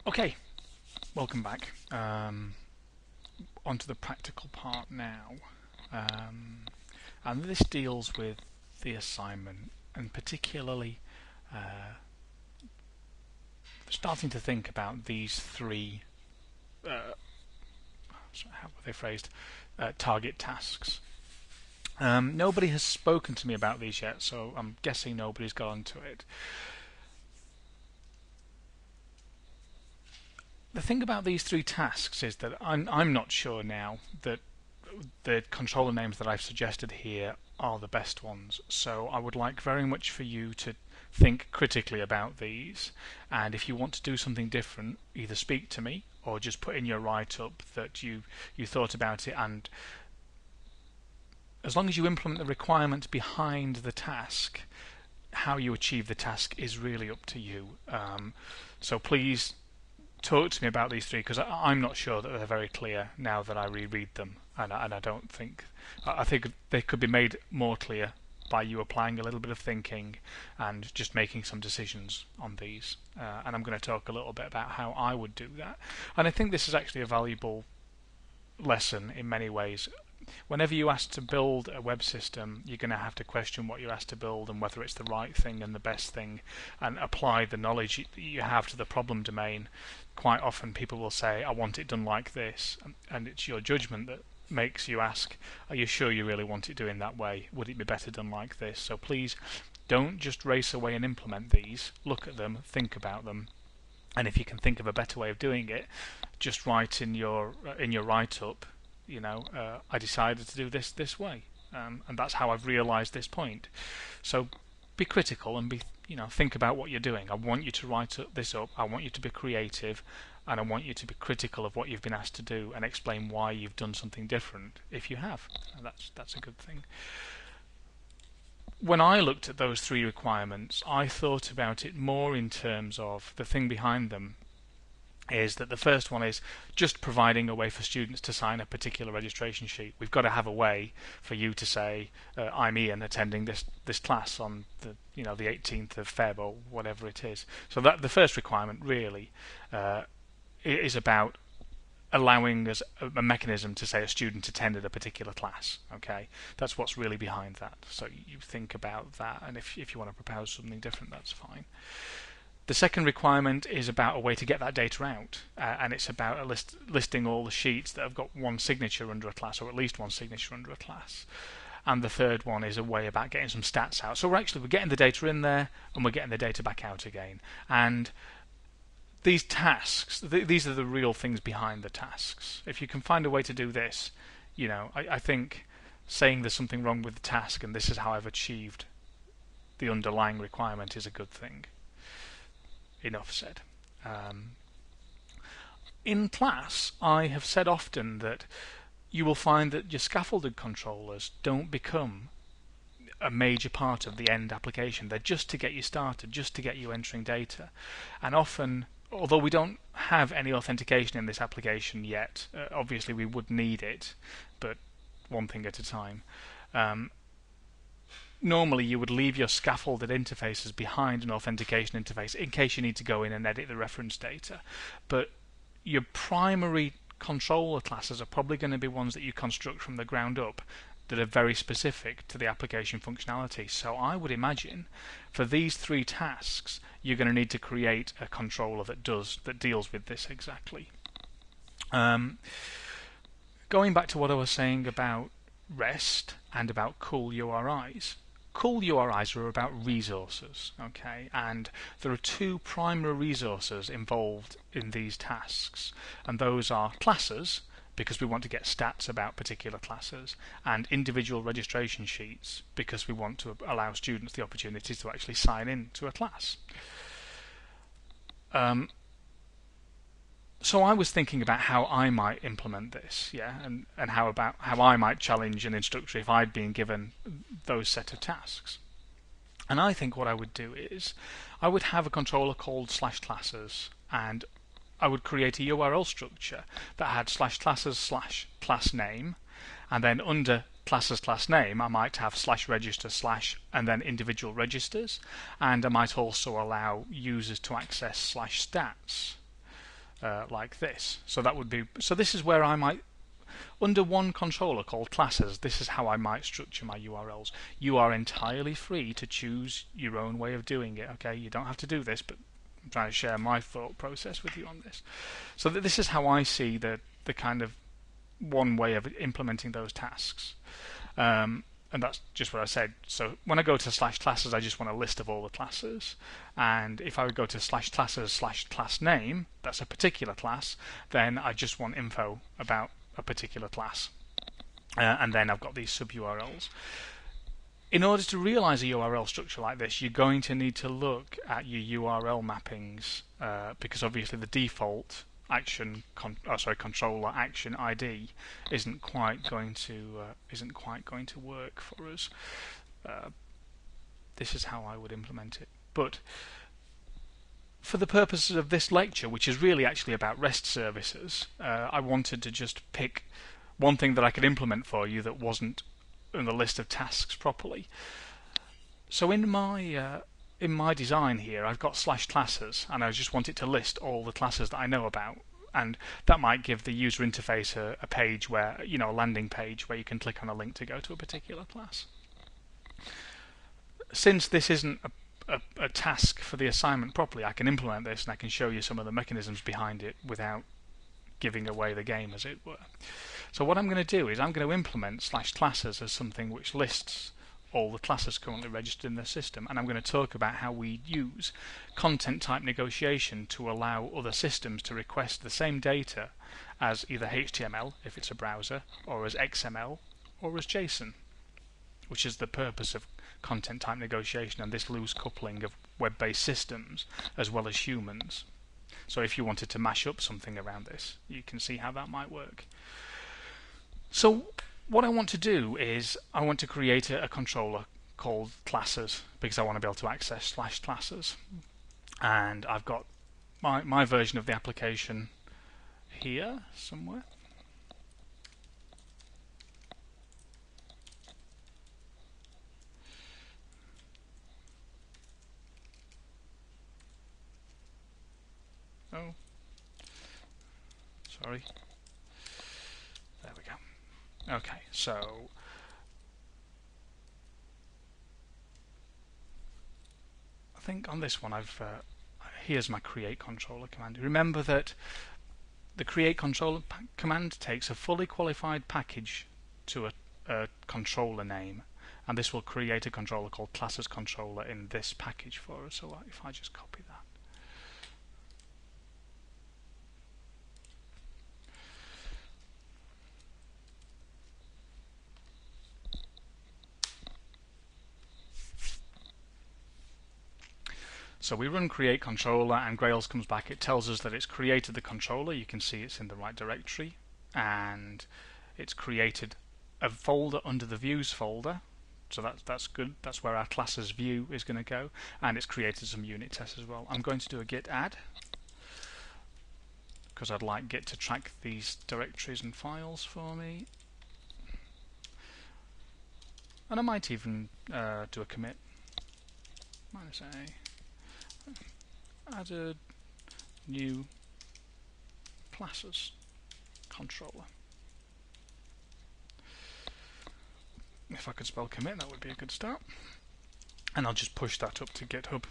Okay, welcome back. Onto the practical part now. And this deals with the assignment, and particularly starting to think about these three, how were they phrased, target tasks. Nobody has spoken to me about these yet, so I'm guessing nobody's got onto it. The thing about these three tasks is that I'm not sure now that the controller names that I've suggested here are the best ones. So I would like very much for you to think critically about these, and if you want to do something different, either speak to me or just put in your write-up that you thought about it, and as long as you implement the requirement behind the task, how you achieve the task is really up to you. So please talk to me about these three, because I'm not sure that they're very clear now that I reread them, and I don't think I think they could be made more clear by you applying a little bit of thinking and just making some decisions on these. And I'm going to talk a little bit about how I would do that. And I think this is actually a valuable lesson in many ways. Whenever you ask to build a web system, you're going to have to question what you're asked to build and whether it's the right thing and the best thing, and apply the knowledge that you have to the problem domain. Quite often people will say, I want it done like this, and it's your judgment that makes you ask, are you sure you really want it doing that way? Would it be better done like this? So please don't just race away and implement these. Look at them, think about them, and if you can think of a better way of doing it, just write in your write-up, I decided to do this way, and that's how I've realised this point. So be critical and think about what you're doing. I want you to write this up. I want you to be creative, and I want you to be critical of what you've been asked to do and explain why you've done something different if you have. That's a good thing. When I looked at those three requirements, I thought about it more in terms of the thing behind them. Is that the first one is just providing a way for students to sign a particular registration sheet. We've got to have a way for you to say, I'm Ian attending this class on the 18th of Feb or whatever it is. So that the first requirement really is about allowing us a mechanism to say a student attended a particular class. Okay, that's what's really behind that. So you think about that, and if you want to propose something different, that's fine. The second requirement is about a way to get that data out, and it's about listing all the sheets that have got one signature under a class, or at least one signature under a class. And the third one is a way about getting some stats out. So we're getting the data in there, and we're getting the data back out again. And these tasks, these are the real things behind the tasks. If you can find a way to do this, I think saying there's something wrong with the task and this is how I've achieved the underlying requirement is a good thing. Enough said. In class, I have said often that you will find that your scaffolded controllers don't become a major part of the end application. They're just to get you started, just to get you entering data. And often, although we don't have any authentication in this application yet, obviously we would need it, but one thing at a time. Normally you would leave your scaffolded interfaces behind an authentication interface in case you need to go in and edit the reference data. But your primary controller classes are probably going to be ones that you construct from the ground up that are very specific to the application functionality. So I would imagine for these three tasks you're going to need to create a controller that deals with this exactly. Going back to what I was saying about REST and about cool URIs. Cool URIs are about resources, okay, and there are two primary resources involved in these tasks, and those are classes, because we want to get stats about particular classes, and individual registration sheets, because we want to allow students the opportunity to actually sign in to a class. So I was thinking about how I might implement this, and how I might challenge an instructor if I'd been given those set of tasks. And I think what I would do is I would have a controller called /classes, and I would create a URL structure that had /classes /class name, and then under classes class name I might have /register/ and then individual registers, and I might also allow users to access /stats. like this. So that would be, so this is where I might, under one controller called classes, this is how I might structure my URLs. You are entirely free to choose your own way of doing it. Okay, you don't have to do this, but I'm trying to share my thought process with you on this. So this is how I see the kind of one way of implementing those tasks. And that's just what I said. So when I go to /classes, I just want a list of all the classes. And if I would go to /classes/class name, that's a particular class, then I just want info about a particular class. And then I've got these sub-URLs. In order to realize a URL structure like this, you're going to need to look at your URL mappings, because obviously the default controller action ID isn't quite going to work for us. This is how I would implement it. But for the purposes of this lecture, which is really actually about REST services, I wanted to just pick one thing that I could implement for you that wasn't in the list of tasks properly. So in my design here, I've got /classes, and I just want it to list all the classes that I know about, and that might give the user interface a page where, a landing page where you can click on a link to go to a particular class. Since this isn't a task for the assignment properly, I can implement this and I can show you some of the mechanisms behind it without giving away the game, as it were. So what I'm going to do is I'm going to implement /classes as something which lists all the classes currently registered in the system, and I'm going to talk about how we use content type negotiation to allow other systems to request the same data as either HTML if it's a browser, or as XML, or as JSON, which is the purpose of content type negotiation and this loose coupling of web-based systems as well as humans. So if you wanted to mash up something around this, you can see how that might work. So what I want to do is I want to create a controller called classes, because I want to be able to access /classes. And I've got my version of the application here somewhere. Oh, sorry. There we go. Okay, so I think on this one here's my create controller command. Remember that the create controller command takes a fully qualified package to a controller name, and this will create a controller called classes controller in this package for us. So if I just copy that. So we run create controller and Grails comes back. It tells us that it's created the controller. You can see it's in the right directory, and it's created a folder under the views folder. So that's good. That's where our classes view is going to go, and it's created some unit tests as well. I'm going to do a git add because I'd like Git to track these directories and files for me, and I might even do a commit -a. Added new classes controller. If I could spell commit, that would be a good start. And I'll just push that up to GitHub.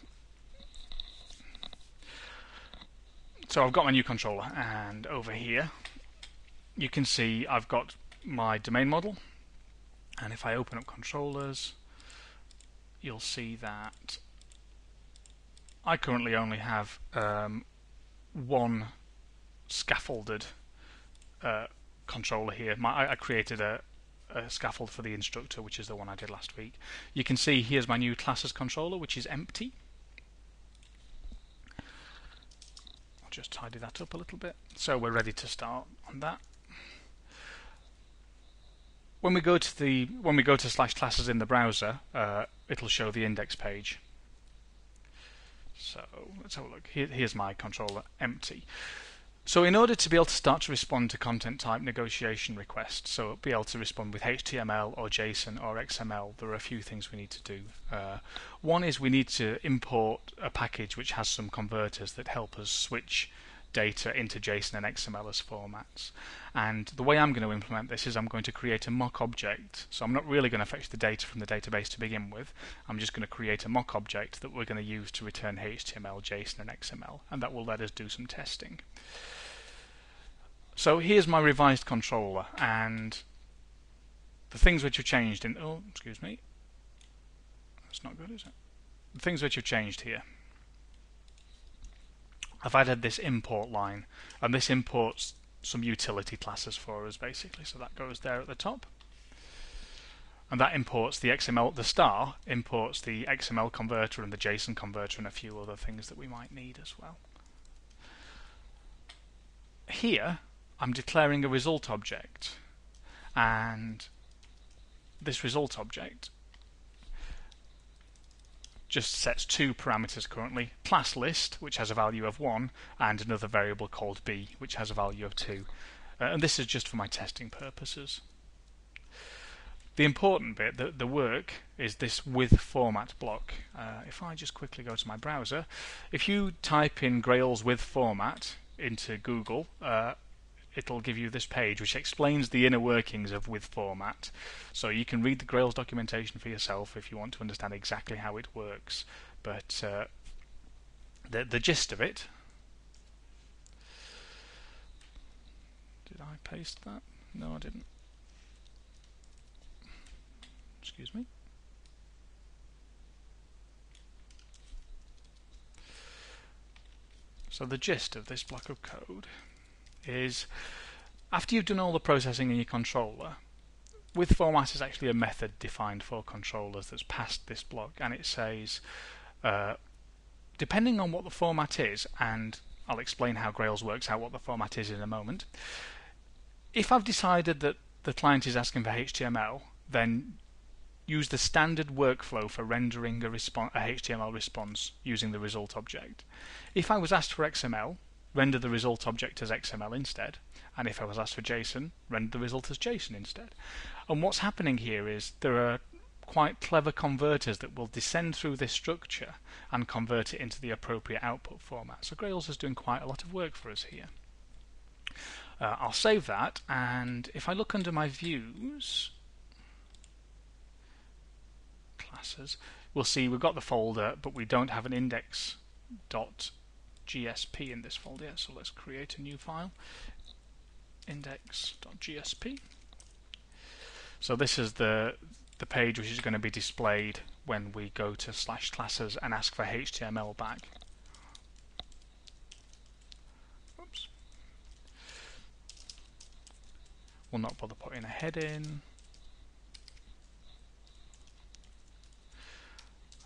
So I've got my new controller, and over here you can see I've got my domain model, and if I open up controllers, you'll see that I currently only have one scaffolded controller here. I created a scaffold for the instructor, which is the one I did last week. You can see here's my new classes controller, which is empty. I'll just tidy that up a little bit. So we're ready to start on that. When we go to /classes in the browser, it'll show the index page. So let's have a look. Here's my controller empty. So in order to be able to start to respond to content type negotiation requests, so be able to respond with HTML or JSON or XML, there are a few things we need to do. One is we need to import a package which has some converters that help us switch data into JSON and XML as formats. And the way I'm going to implement this is I'm going to create a mock object. So I'm not really going to fetch the data from the database to begin with. I'm just going to create a mock object that we're going to use to return HTML, JSON and XML, and that will let us do some testing. So here's my revised controller, and the things which have changed in... Oh, excuse me. That's not good, is it? The things which have changed here. I've added this import line, and this imports some utility classes for us basically, so that goes there at the top. And that imports the XML, the star imports the XML converter and the JSON converter and a few other things that we might need as well. Here I'm declaring a result object, and this result object just sets two parameters currently, class list, which has a value of 1, and another variable called b, which has a value of 2. And this is just for my testing purposes. The important bit, the work, is this with format block. If I just quickly go to my browser, if you type in Grails with format into Google, it'll give you this page which explains the inner workings of with format. So you can read the Grails documentation for yourself if you want to understand exactly how it works. But the gist of it... Did I paste that? No, I didn't. Excuse me. So the gist of this block of code is, after you've done all the processing in your controller, with format is actually a method defined for controllers that's passed this block, and it says, depending on what the format is, and I'll explain how Grails works out what the format is in a moment, if I've decided that the client is asking for HTML, then use the standard workflow for rendering a HTML response using the result object. If I was asked for XML, render the result object as XML instead, and if I was asked for JSON, render the result as JSON instead. And what's happening here is there are quite clever converters that will descend through this structure and convert it into the appropriate output format. So Grails is doing quite a lot of work for us here. I'll save that, and if I look under my views, classes, we'll see we've got the folder, but we don't have an index.gsp in this folder yet, so let's create a new file, index.gsp. So this is the page which is going to be displayed when we go to /classes and ask for HTML back. Oops. We'll not bother putting a head in.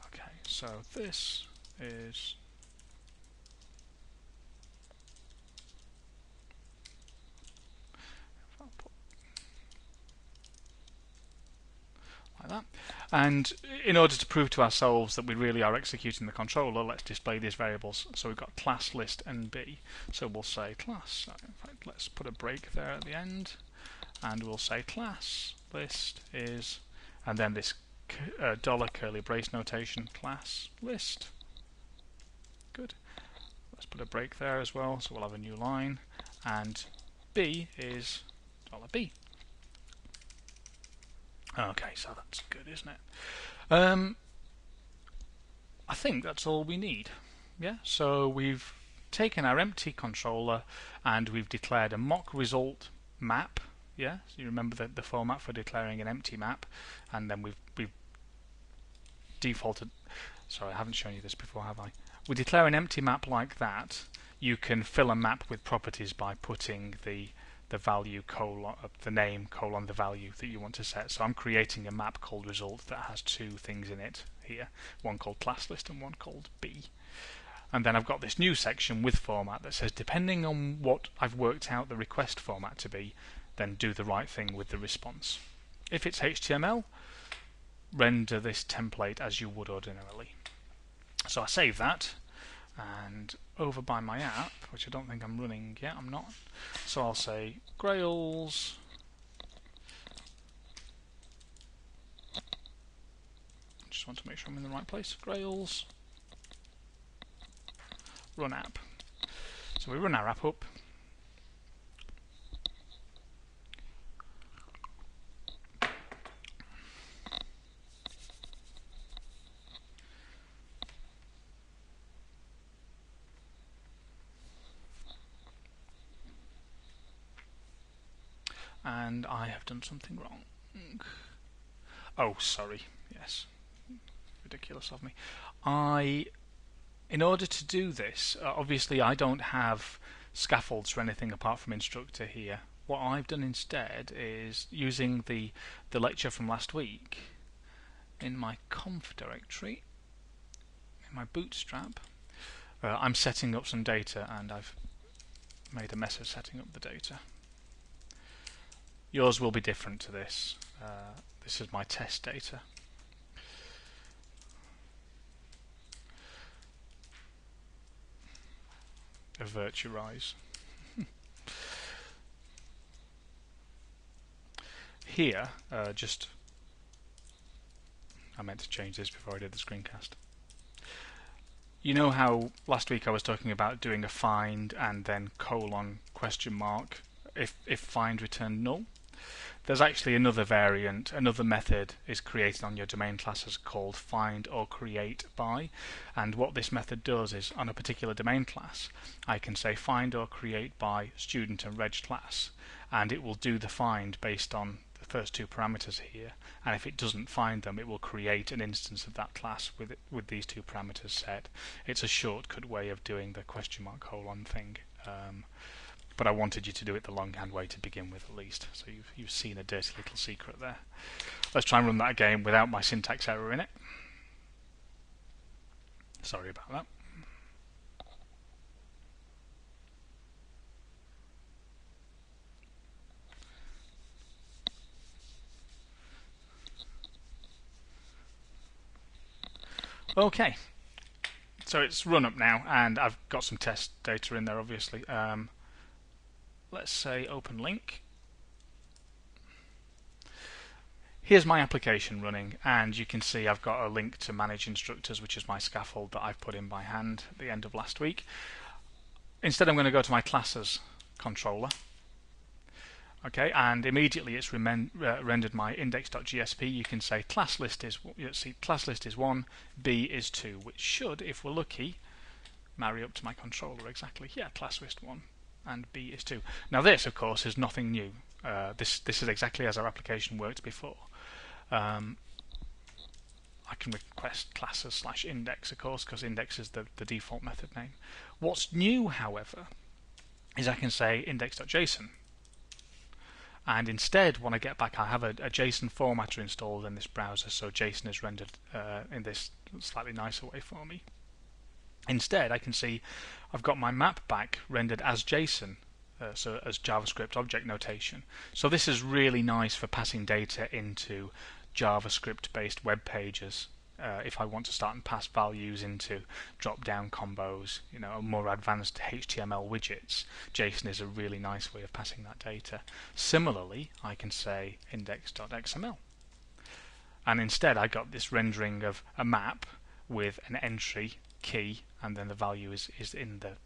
Okay, so this is like that. And in order to prove to ourselves that we really are executing the controller, let's display these variables. So we've got class, list, and b. So we'll say class. In fact, let's put a break there at the end, and we'll say class list is, and then this dollar curly brace notation, class list. Good. Let's put a break there as well, so we'll have a new line, and b is $b. Okay, so that's good, isn't it? I think that's all we need. Yeah, so we've taken our empty controller and we've declared a mock result map. Yeah, so you remember the format for declaring an empty map, and then we've defaulted. Sorry, I haven't shown you this before, have I? We declare an empty map like that. You can fill a map with properties by putting the value colon, the name colon the value that you want to set. So I'm creating a map called result that has two things in it here, one called class list and one called b. And then I've got this new section with format that says, depending on what I've worked out the request format to be, then do the right thing with the response. If it's HTML, render this template as you would ordinarily. So I save that, and over by my app, which I don't think I'm running yet, I'm not, so I'll say Grails just want to make sure I'm in the right place, Grails run app. So So we run our app up. And I have done something wrong. Oh, sorry. Yes. Ridiculous of me. In order to do this, obviously I don't have scaffolds for anything apart from instructor here. What I've done instead is using the lecture from last week in my conf directory, in my bootstrap. I'm setting up some data, and I've made a mess of setting up the data. Yours will be different to this. This is my test data. A virtualize. Here, I meant to change this before I did the screencast. You know how last week I was talking about doing a find and then colon question mark if find returned null? There's actually another variant, another method is created on your domain classes called find or create by, and what this method does is on a particular domain class I can say find or create by student and reg class, and it will do the find based on the first two parameters here, and if it doesn't find them it will create an instance of that class with these two parameters set. It's a shortcut way of doing the question mark colon thing. But I wanted you to do it the longhand way to begin with, at least. So you've seen a dirty little secret there. Let's try and run that again without my syntax error in it. Sorry about that. Okay, so it's run up now, and I've got some test data in there, obviously. Let's say open link. Here's my application running, and you can see I've got a link to manage instructors, which is my scaffold that I've put in by hand at the end of last week. Instead I'm going to go to my classes controller. Okay, and immediately it's rendered my index.jsp. You can say class list is 1, B is 2, which should, if we're lucky, marry up to my controller exactly. Yeah, class list 1 and B is 2. Now this, of course, is nothing new. This is exactly as our application worked before. I can request classes /index, of course, because index is the default method name. What's new, however, is I can say index.json. And instead, when I get back, I have a JSON formatter installed in this browser, so JSON is rendered in this slightly nicer way for me. Instead, I can see I've got my map back rendered as JSON, so as JavaScript object notation. So this is really nice for passing data into JavaScript-based web pages. If I want to start and pass values into drop-down combos, more advanced HTML widgets, JSON is a really nice way of passing that data. Similarly, I can say index.xml. And instead I got this rendering of a map with an entry, key, and then the value is in the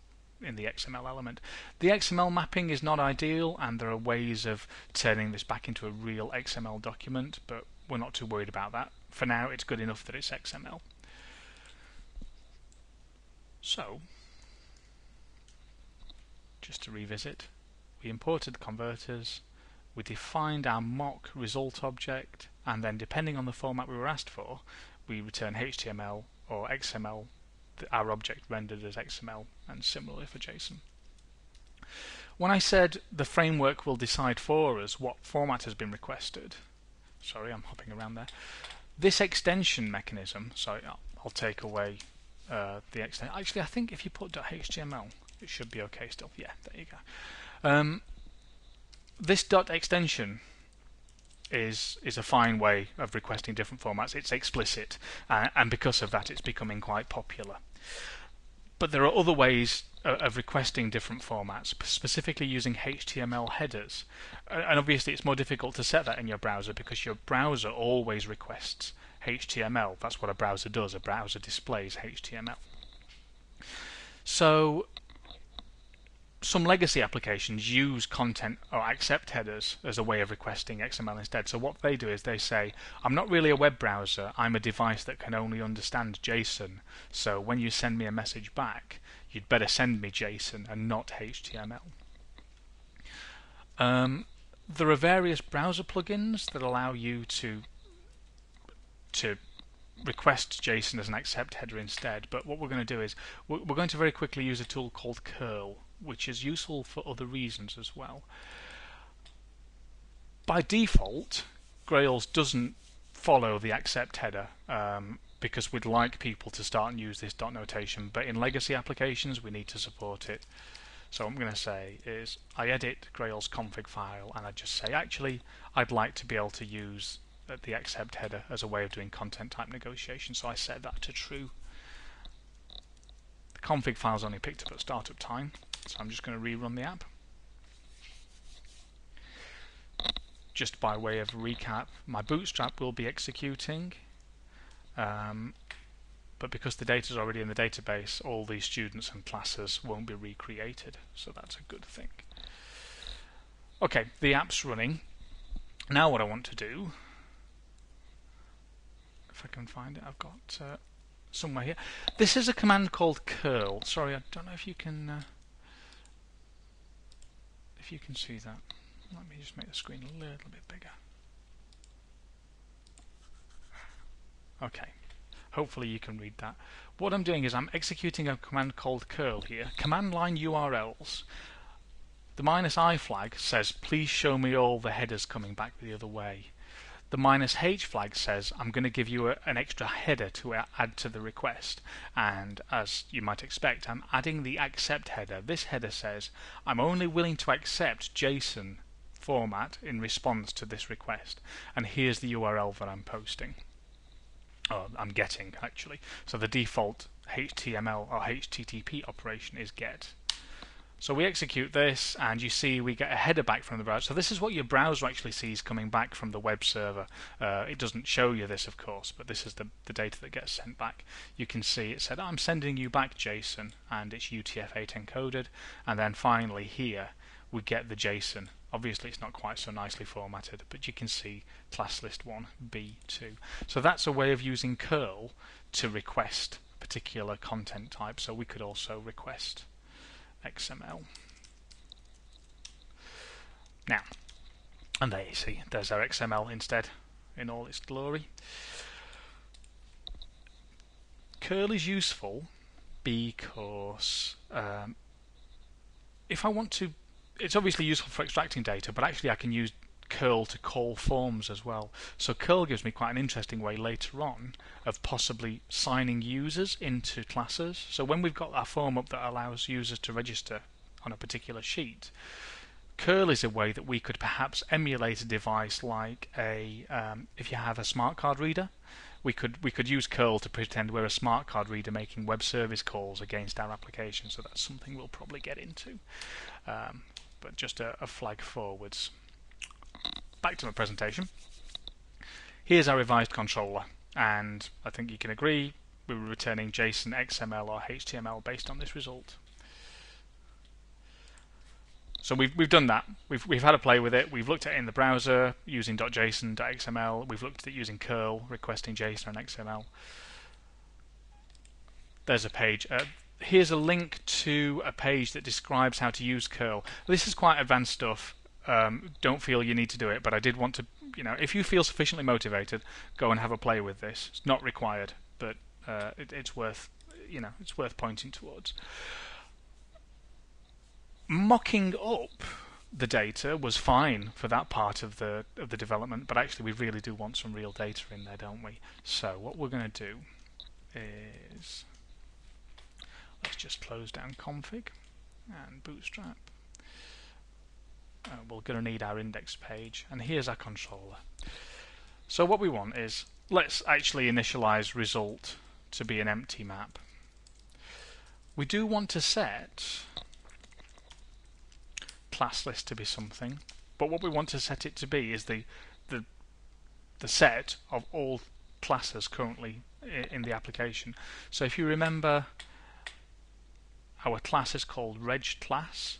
XML element. The XML mapping is not ideal, and there are ways of turning this back into a real XML document, but we're not too worried about that. For now, it's good enough that it's XML. So, just to revisit, we imported the converters, we defined our mock result object, and then depending on the format we were asked for, we return HTML or XML, our object rendered as XML, and similarly for JSON. When I said the framework will decide for us what format has been requested, sorry, I'm hopping around there, this extension mechanism, sorry, I'll take away the extension. Actually, I think if you put .html, it should be okay still. Yeah, there you go. This .extension is a fine way of requesting different formats. It's explicit, and because of that, it's becoming quite popular. But there are other ways of requesting different formats, specifically using HTML headers. And obviously it's more difficult to set that in your browser because your browser always requests HTML. That's what a browser does. A browser displays HTML. So some legacy applications use content or accept headers as a way of requesting XML instead. So what they do is they say, I'm not really a web browser, I'm a device that can only understand JSON. So when you send me a message back, you'd better send me JSON and not HTML. There are various browser plugins that allow you to request JSON as an accept header instead, but what we're going to do is we're going to very quickly use a tool called curl, which is useful for other reasons as well. By default, Grails doesn't follow the accept header because we'd like people to start and use this dot notation, but in legacy applications we need to support it. So what I'm going to say is I edit Grails config file and I just say actually I'd like to be able to use the accept header as a way of doing content type negotiation, so I set that to true. The config file is only picked up at startup time, so I'm just going to rerun the app. Just by way of recap, my bootstrap will be executing, but because the data is already in the database, all these students and classes won't be recreated, so that's a good thing. Okay, the app's running. Now what I want to do, if I can find it, I've got somewhere here. This is a command called curl. Sorry, I don't know if you can see that. Let me just make the screen a little bit bigger. Okay, hopefully you can read that. What I'm doing is I'm executing a command called curl here. Command line URLs. The -i flag says please show me all the headers coming back the other way. The -h flag says I'm going to give you an extra header to add to the request, and as you might expect, I'm adding the accept header. This header says I'm only willing to accept JSON format in response to this request, and here's the URL that I'm posting. Oh, I'm getting actually. So the default HTML or HTTP operation is get. So we execute this and you see we get a header back from the browser. So this is what your browser actually sees coming back from the web server. It doesn't show you this, of course, but this is the data that gets sent back. You can see it said I'm sending you back JSON and it's UTF-8 encoded, and then finally here we get the JSON. Obviously it's not quite so nicely formatted, but you can see class list 1 B2. So that's a way of using curl to request particular content type. So we could also request XML. Now, and there you see, there's our XML instead in all its glory. Curl is useful because if I want to, it's obviously useful for extracting data, but actually I can use curl to call forms as well. So curl gives me quite an interesting way later on of possibly signing users into classes. So when we've got our form up that allows users to register on a particular sheet, curl is a way that we could perhaps emulate a device like a if you have a smart card reader, we could use curl to pretend we're a smart card reader making web service calls against our application. So that's something we'll probably get into, but just a flag forwards. Back to my presentation. Here's our revised controller, and I think you can agree we were returning JSON, XML or HTML based on this result. So we've done that. We've had a play with it. We've looked at it in the browser using .json, .xml. We've looked at it using curl, requesting JSON and XML. There's a page. Here's a link to a page that describes how to use curl. This is quite advanced stuff. Don't feel you need to do it, but I did want to, if you feel sufficiently motivated, go and have a play with this. It's not required, but it's worth, it's worth pointing towards. Mocking up the data was fine for that part of the development, but actually we really do want some real data in there, don't we? So what we're going to do is let's just close down config and bootstrap. We're going to need our index page, and here's our controller. So what we want is, let's actually initialize result to be an empty map. We do want to set class list to be something, but what we want to set it to be is the set of all classes currently in the application. So if you remember, our class is called reg class.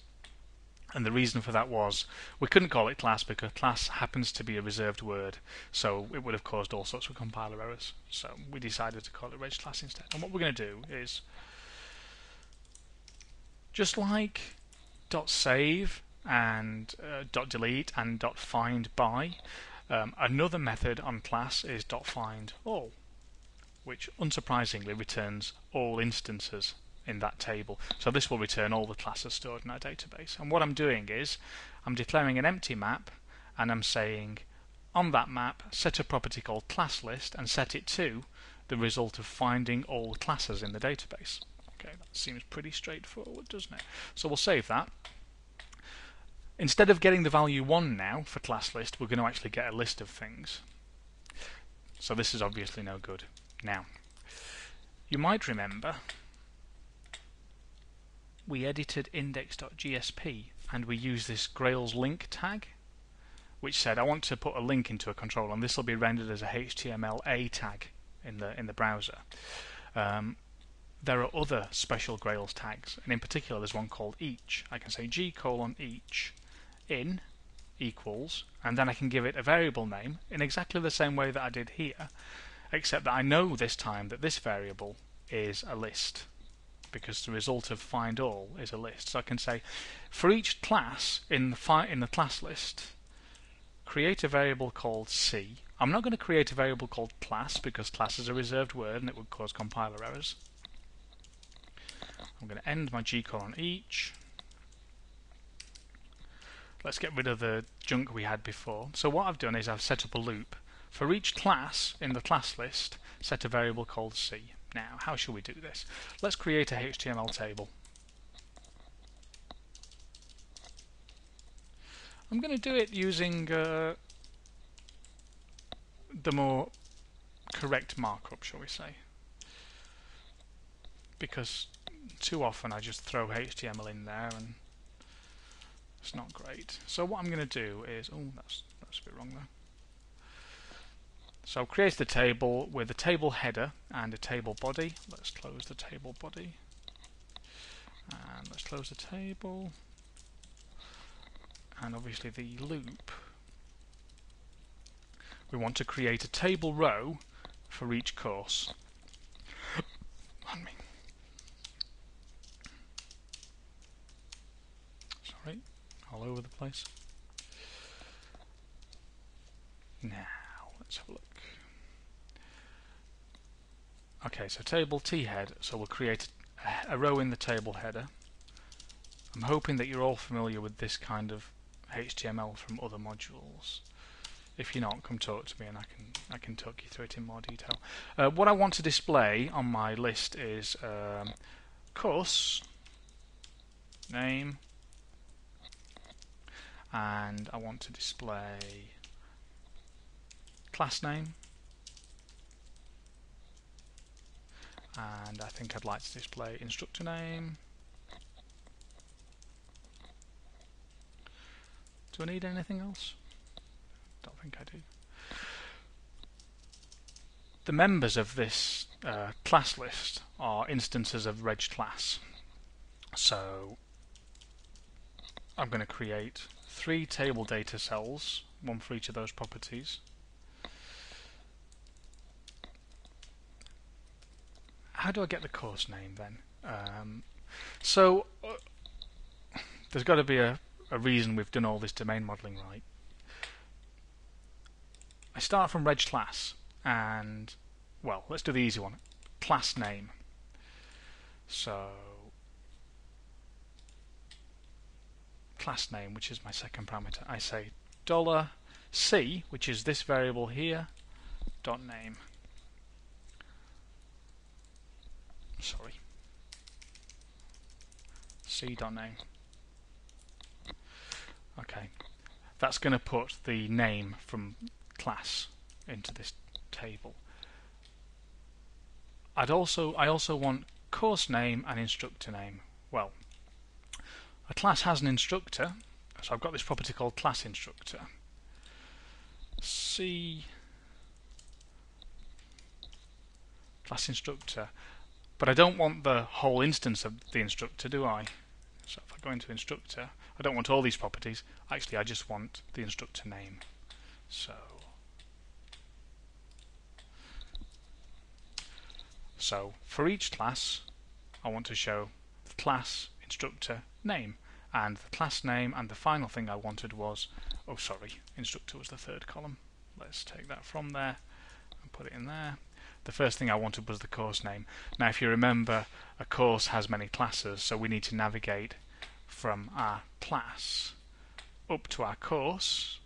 And the reason for that was we couldn't call it class because class happens to be a reserved word, so it would have caused all sorts of compiler errors. So we decided to call it reg class instead. And what we're going to do is, just like .save and .delete and .find by, another method on class is .find all, which unsurprisingly returns all instances in that table. So this will return all the classes stored in our database. And what I'm doing is I'm declaring an empty map, and I'm saying on that map set a property called class list and set it to the result of finding all classes in the database. Okay, that seems pretty straightforward, doesn't it? So we'll save that. Instead of getting the value 1 now for class list, we're going to actually get a list of things. So this is obviously no good. Now, you might remember we edited index.gsp and we used this Grails link tag, which said I want to put a link into a controller, and this will be rendered as a HTML tag in the browser. There are other special Grails tags, and in particular there's one called each. I can say g:"each in equals, and then I can give it a variable name in exactly the same way that I did here, except that I know this time that this variable is a list, because the result of find all is a list. So I can say for each class in the class list, create a variable called C. I'm not going to create a variable called class because class is a reserved word and it would cause compiler errors. I'm going to end my g:"each. Let's get rid of the junk we had before. So what I've done is I've set up a loop. For each class in the class list, set a variable called C. Now, how shall we do this? Let's create a HTML table. I'm going to do it using the more correct markup, shall we say, because too often I just throw HTML in there and it's not great. So what I'm going to do is, that's a bit wrong there. So I'll create the table with a table header and a table body. Let's close the table body. And let's close the table. And obviously the loop. We want to create a table row for each course. Pardon me. Sorry, all over the place. Now, let's have a look. Okay, so table t-head, so we'll create a row in the table header. I'm hoping that you're all familiar with this kind of HTML from other modules. If you're not, come talk to me and I can talk you through it in more detail. What I want to display on my list is course name, and I want to display class name, and I think I'd like to display instructor name. Do I need anything else? Don't think I do. The members of this class list are instances of reg class. So I'm going to create 3 table data cells, one for each of those properties. How do I get the course name then? There's got to be a reason we've done all this domain modeling right. I start from reg class and, well, let's do the easy one, class name. So class name, which is my second parameter, I say $C, which is this variable here, .name. Sorry, C.name. Okay, that's going to put the name from class into this table. I also want course name and instructor name. Well, a class has an instructor, so I've got this property called class instructor. C class instructor, but I don't want the whole instance of the instructor, do I? So if I I go into instructor, I don't want all these properties. Actually, I just want the instructor name. So for each class, I want to show the class instructor name, and the class name, and the final thing I wanted was, oh sorry, instructor was the third column. Let's take that from there and put it in there. The first thing I wanted was the course name. Now if you remember, a course has many classes, so we need to navigate from our class up to our course,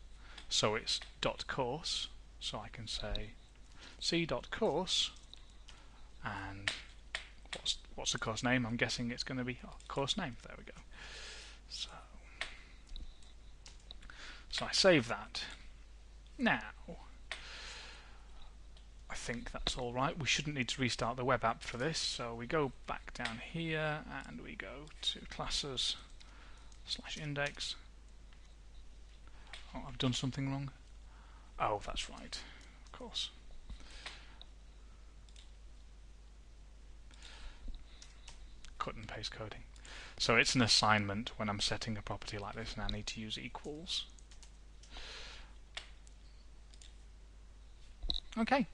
so it's .course, so I can say c.course, and what's the course name? I'm guessing it's going to be course name. There we go. So I save that. Now I think that's all right. We shouldn't need to restart the web app for this, so we go back down here and we go to classes/index. Oh, I've done something wrong. Oh, that's right, of course. Cut and paste coding. So it's an assignment when I'm setting a property like this, and I need to use equals. Okay,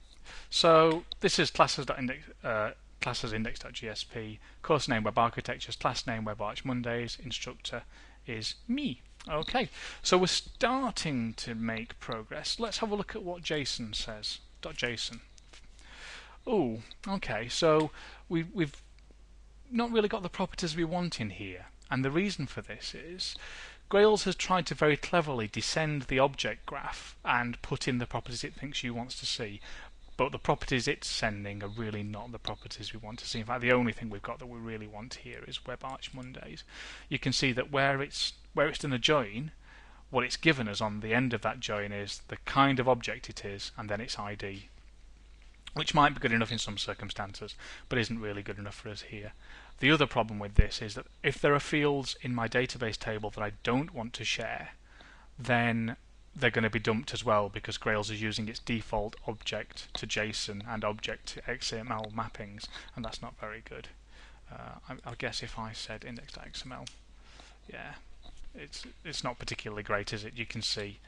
so this is classes.index.jsp, course name web architectures, class name web arch Mondays, instructor is me. Okay, so we're starting to make progress. Let's have a look at what JSON says. .json. Oh, okay, so we've not really got the properties we want in here, and the reason for this is Grails has tried to very cleverly descend the object graph and put in the properties it thinks you wants to see, but the properties it's sending are really not the properties we want to see. In fact, the only thing we've got that we really want here is web arch Mondays. You can see that where it's done a join, what it's given us on the end of that join is the kind of object it is and then its ID, which might be good enough in some circumstances, but isn't really good enough for us here. The other problem with this is that if there are fields in my database table that I don't want to share, then they're going to be dumped as well, because Grails is using its default object to JSON and object to XML mappings, and that's not very good. I guess if I said index.xml, yeah, it's not particularly great, is it? You can see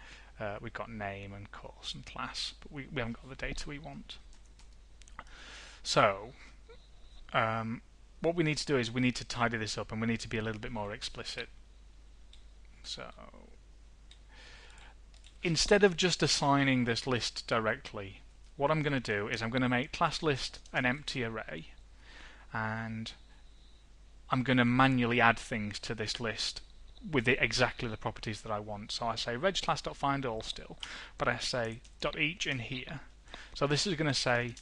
we've got name and course and class, but we haven't got the data we want. So what we need to do is we need to tidy this up, and we need to be a little bit more explicit. So instead of just assigning this list directly, what I'm going to do is I'm going to make class list an empty array, and I'm going to manually add things to this list with exactly the properties that I want. So I say regClass.findAll still, but I say .each in here. So this is going to say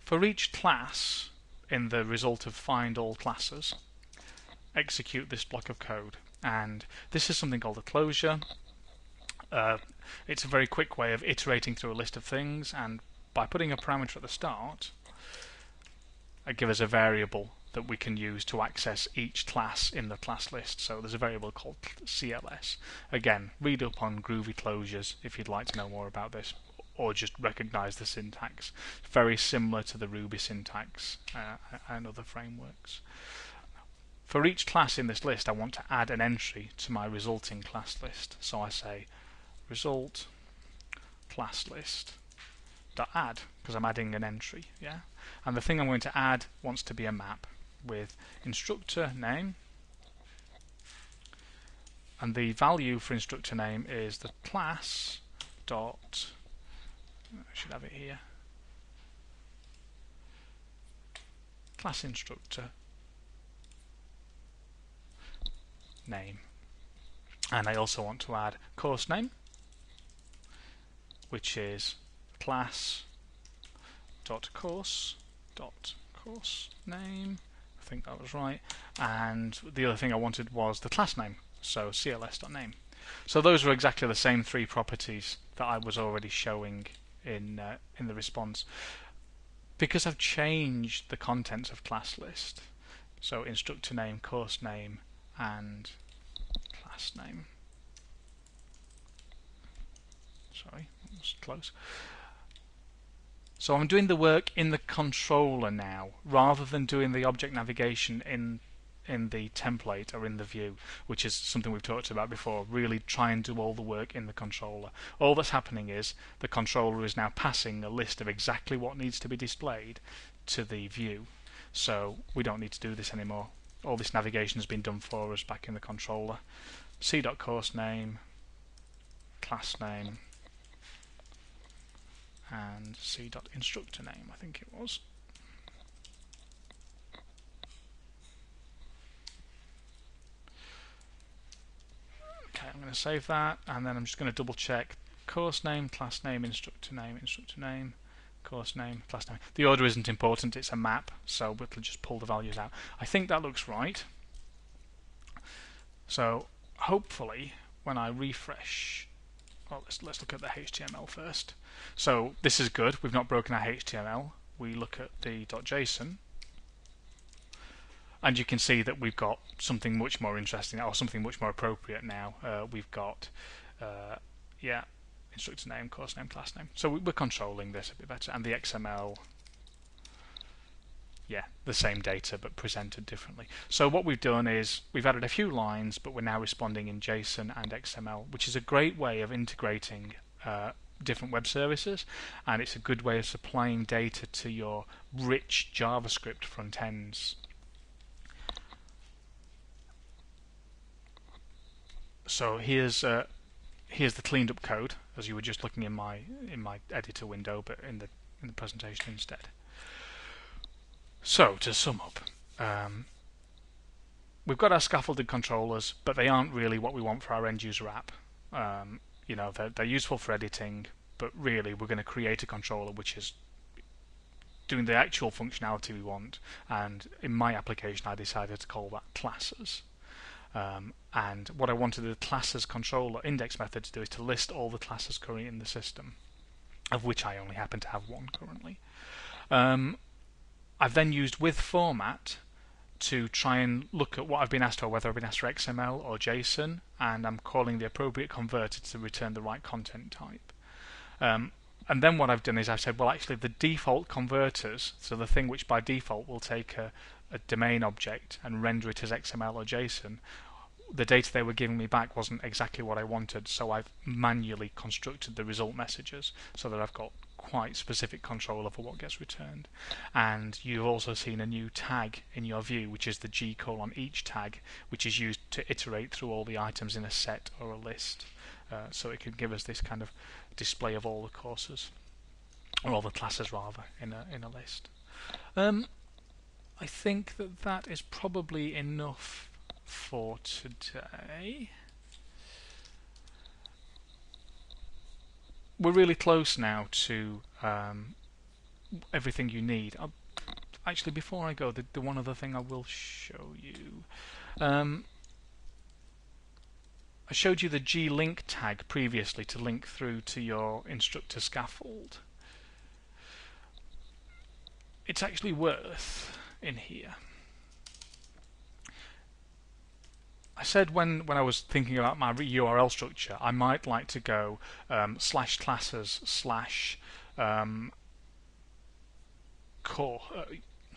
for each class in the result of find all classes, execute this block of code. And this is something called a closure. It's a very quick way of iterating through a list of things, and by putting a parameter at the start, it gives us a variable that we can use to access each class in the class list. So there's a variable called CLS. Again, read up on Groovy closures if you'd like to know more about this, or just recognize the syntax. Very similar to the Ruby syntax and other frameworks. For each class in this list, I want to add an entry to my resulting class list. So I say result class list .add, because I'm adding an entry, yeah. And the thing I'm going to add wants to be a map with instructor name, and the value for instructor name is the class dot. I should have it here. Class instructor name, and I also want to add course name, which is class dot course name. I think that was right. And the other thing I wanted was the class name, so cls.name. So those are exactly the same three properties that I was already showing in the response. Because I've changed the contents of class list, so instructor name, course name, and class name. Sorry, that was close. So I'm doing the work in the controller now, rather than doing the object navigation in in the template or in the view, which is something we've talked about before. Really try and do all the work in the controller. All that's happening is the controller is now passing a list of exactly what needs to be displayed to the view. So we don't need to do this anymore. All this navigation has been done for us back in the controller. c.course name, class name, and c.instructor name, I think it was. Okay, I'm going to save that, and then I'm just going to double check course name, class name, instructor name, course name, class name. The order isn't important, it's a map, so we'll just pull the values out. I think that looks right. So hopefully when I refresh, well, let's look at the HTML first. So this is good, we've not broken our HTML. We look at the .json, and you can see that we've got something much more interesting, or something much more appropriate now. We've got instructor name, course name, class name. So we're controlling this a bit better, and the XML, the same data but presented differently. So what we've done is we've added a few lines, but we're now responding in JSON and XML, which is a great way of integrating different web services, and it's a good way of supplying data to your rich JavaScript front ends. So here's the cleaned up code, as you were just looking in my editor window, but in the presentation instead. So to sum up, we've got our scaffolded controllers, but they aren't really what we want for our end user app. You know, they're useful for editing, but really we're going to create a controller which is doing the actual functionality we want. And in my application, I decided to call that classes. And what I wanted the classes controller index method to do is to list all the classes currently in the system, of which I only happen to have one currently. I've then used with format to try and look at what I've been asked for, whether I've been asked for XML or JSON, and I'm calling the appropriate converter to return the right content type. And then what I've done is I've said, well, actually the default converters, so the thing which by default will take a domain object and render it as XML or JSON, the data they were giving me back wasn't exactly what I wanted, so I've manually constructed the result messages so that I've got quite specific control over what gets returned. And you've also seen a new tag in your view, which is the g:"each tag, which is used to iterate through all the items in a set or a list. So it can give us this kind of display of all the courses, or all the classes rather, in a list. I think that is probably enough for today. We're really close now to everything you need. Actually, before I go, the one other thing I will show you. I showed you the glink tag previously to link through to your instructor scaffold. It's actually worth in here. I said when I was thinking about my URL structure, I might like to go /classes/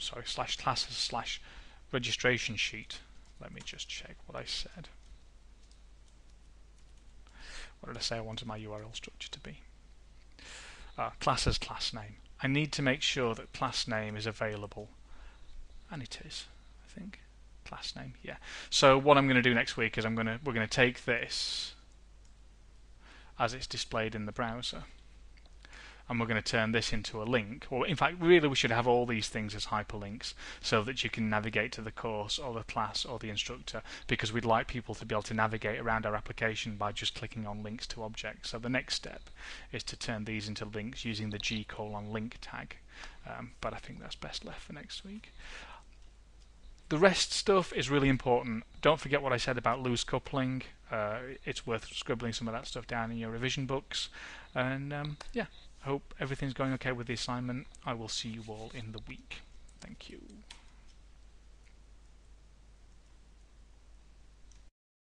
/classes/ registration sheet. Let me just check what I said. What did I say I wanted my URL structure to be? Classes class name. I need to make sure that class name is available, and it is, I think. Class name, yeah. So what I'm going to do next week is we're going to take this as it's displayed in the browser, and we're going to turn this into a link. Or in fact, really, we should have all these things as hyperlinks so that you can navigate to the course or the class or the instructor, because we'd like people to be able to navigate around our application by just clicking on links to objects. So the next step is to turn these into links using the g:"link tag, but I think that's best left for next week. The REST stuff is really important. Don't forget what I said about loose coupling. It's worth scribbling some of that stuff down in your revision books. And yeah, I hope everything's going okay with the assignment. I will see you all in the week. Thank you.